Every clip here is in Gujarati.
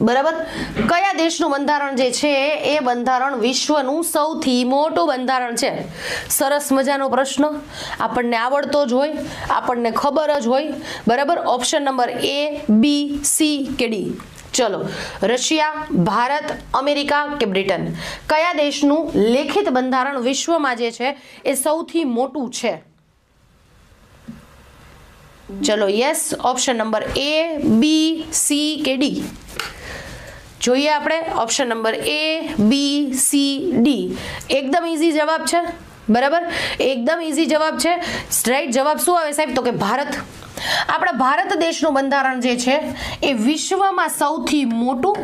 બરાબર, કયા દેશનું બંધારણ જે છે એ બંધારણ વિશ્વનું સૌથી મોટું બંધારણ છે? સરસ મજાનો પ્રશ્ન, આપણને આવડતો જ હોય, આપણને ખબર જ હોય. બરાબર, option number A, B, C કે D. ચલો, રશિયા, ભારત, અમેરિકા કે બ્રિટન, કયા દેશનું લેખિત બંધારણ વિશ્વમાં જે છે એ સૌથી મોટું છે? ચલો, yes, option number A, B, C કે D. જોઈએ આપણે option number A, B, C, D. એકદમ ઈઝી જવાબ છે. બરાબર, એકદમ ઈઝી જવાબ છે. રાઈટ જવાબ શું આવે સાહેબ? તો કે ભારત. આપણા ભારત દેશનું બંધારણ જે છે એ વિશ્વમાં સૌથી મોટું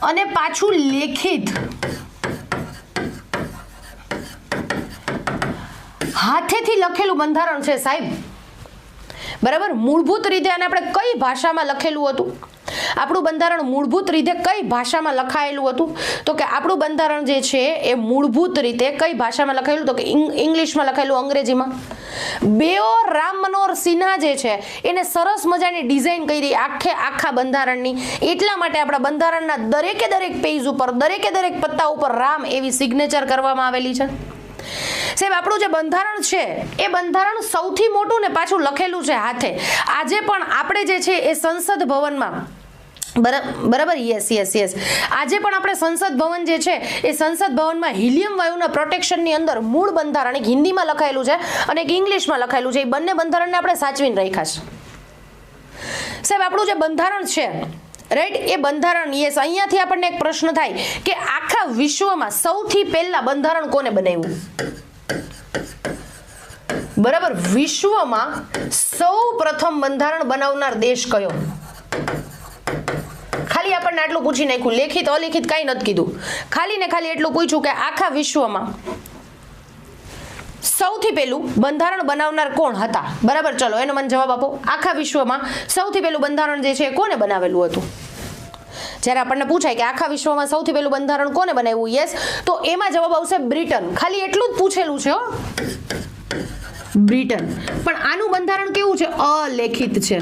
અને પાછું લેખિત હાથેથી લખેલું બંધારણ છે સાહેબ. બરાબર, મૂળભૂત રીતે આને આપણે કઈ ભાષામાં લખેલું હતું? આપણું બંધારણ મૂળભૂત રીતે કઈ ભાષામાં લખાયેલું હતું? તો કે આપણું બંધારણ જે છે એ મૂળભૂત રીતે કઈ ભાષામાં લખાયેલું? તો કે ઇંગ્લિશમાં લખાયેલું, અંગ્રેજીમાં. બેઓ રામ મનોહર સિન્હા જે છે એને સરસ મજાની ડિઝાઇન કરી આખા બંધારણની. એટલા માટે આપણા બંધારણના દરેકે દરેક પેજ ઉપર, દરેકે દરેક પત્તા ઉપર રામ એવી સિગ્નેચર કરવામાં આવેલી છે. સાહેબ, આપણું જે બંધારણ છે એ બંધારણ સૌથી મોટું ને પાછું લખેલું છે હાથે. આજે પણ આપણે જે છે એ સંસદ ભવનમાં, બરાબર, યસ યસ યસ, આજે પણ આપણે સંસદ ભવન જે છે એ સંસદ ભવનમાં હિલિયમ વાયુના પ્રોટેક્શનની અંદર મૂળ બંધારણ એક હિન્દીમાં લખાયેલું છે અને એક ઇંગ્લિશમાં લખાયેલું છે. એ બંને બંધારણને આપણે સાચવીને રાખ્યા છે. સાહેબ, આપણું જે બંધારણ છે, રાઈટ, એ બંધારણ, યસ, અહીંયાથી આપણને એક પ્રશ્ન થાય કે આખા વિશ્વમાં સૌથી પહેલા બંધારણ કોને બનાવ્યું? બરાબર, વિશ્વમાં સૌ પ્રથમ બંધારણ બનાવનાર દેશ કયો? ખાલી આપણને આટલું પૂછી નાખ્યું, લેખિત અલેખિત કાંઈ નથી કીધું, ખાલી ને ખાલી એટલું પૂછ્યું કે આખા વિશ્વમાં સૌથી પહેલું બંધારણ બનાવનાર કોણ હતા? બરાબર, ચલો એનો મને જવાબ આપો. આખા વિશ્વમાં સૌથી પહેલું બંધારણ જે છે એ કોને બનાવેલું હતું? જ્યારે આપણને પૂછાય કે આખા વિશ્વમાં સૌથી પહેલું બંધારણ કોને બનાવ્યું, યસ, તો એમાં જવાબ આવશે બ્રિટન. ખાલી એટલું જ પૂછેલું છે હો, બ્રિટન. પણ આનું બંધારણ કેવું છે? અલેખિત છે.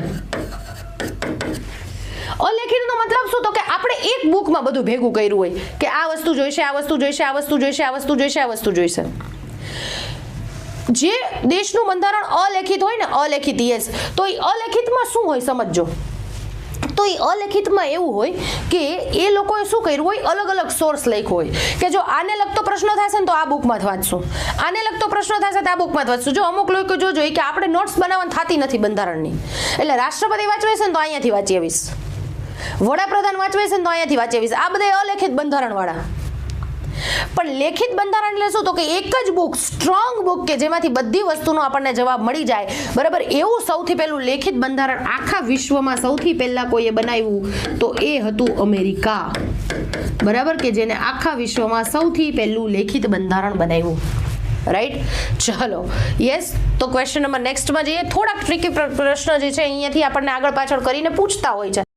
અલેખિતનો મતલબ શું? તો કે આપણે એક બુકમાં બધું ભેગું કર્યું હોય કે આ વસ્તુ જોઈશે, આ વસ્તુ જોઈશે, આ વસ્તુ જોઈશે, આ વસ્તુ જોઈશે, આ વસ્તુ જોઈશે. જે દેશનું બંધારણ અલેખિત હોય ને, અલેખિત, યસ, તો એ અલેખિતમાં શું હોય સમજજો. તો એ અલેખિતમાં એવું હોય કે એ લોકોએ શું કર્યું હોય, અલગ અલગ સોર્સ લખ્યો હોય કે જો આને લગતો પ્રશ્ન થશે ને તો આ બુકમાં વાંચશું, આને લગતો પ્રશ્ન થશે તો આ બુકમાં વાંચશું. જો અમુક લોકો જોજો કે આપણે નોટ્સ બનાવવાની થતી નથી બંધારણની, એટલે રાષ્ટ્રપતિ વાંચવે છે ને તો અહીંયાથી વાંચી આવીશ, વડાપ્રધાન વાંચવે છે ને તો અહીંયાથી વાંચી આવીશ. આ બધા અલેખિત બંધારણ વાળા. પણ લેખિત બંધારણ એટલે શું? તો કે એક જ બુક, સ્ટ્રોંગ બુક કે જેમાંથી બધી વસ્તુનો આપણને જવાબ મળી જાય. બરાબર, એવું સૌથી પહેલું લેખિત બંધારણ આખા વિશ્વમાં સૌથી પહેલા કોઈએ બનાવ્યું તો એ હતું અમેરિકા. બરાબર, કે જેને આખા વિશ્વમાં સૌથી પહેલું લેખિત બંધારણ બનાવ્યું. રાઈટ, ચલો, યસ. તો ક્વેશ્ચન નંબર નેક્સ્ટમાં જઈએ. થોડાક ટ્રિકી પ્રશ્ન જે છે અહીંયાથી આપણને આગળ પાછળ કરીને પૂછતા હોય છે.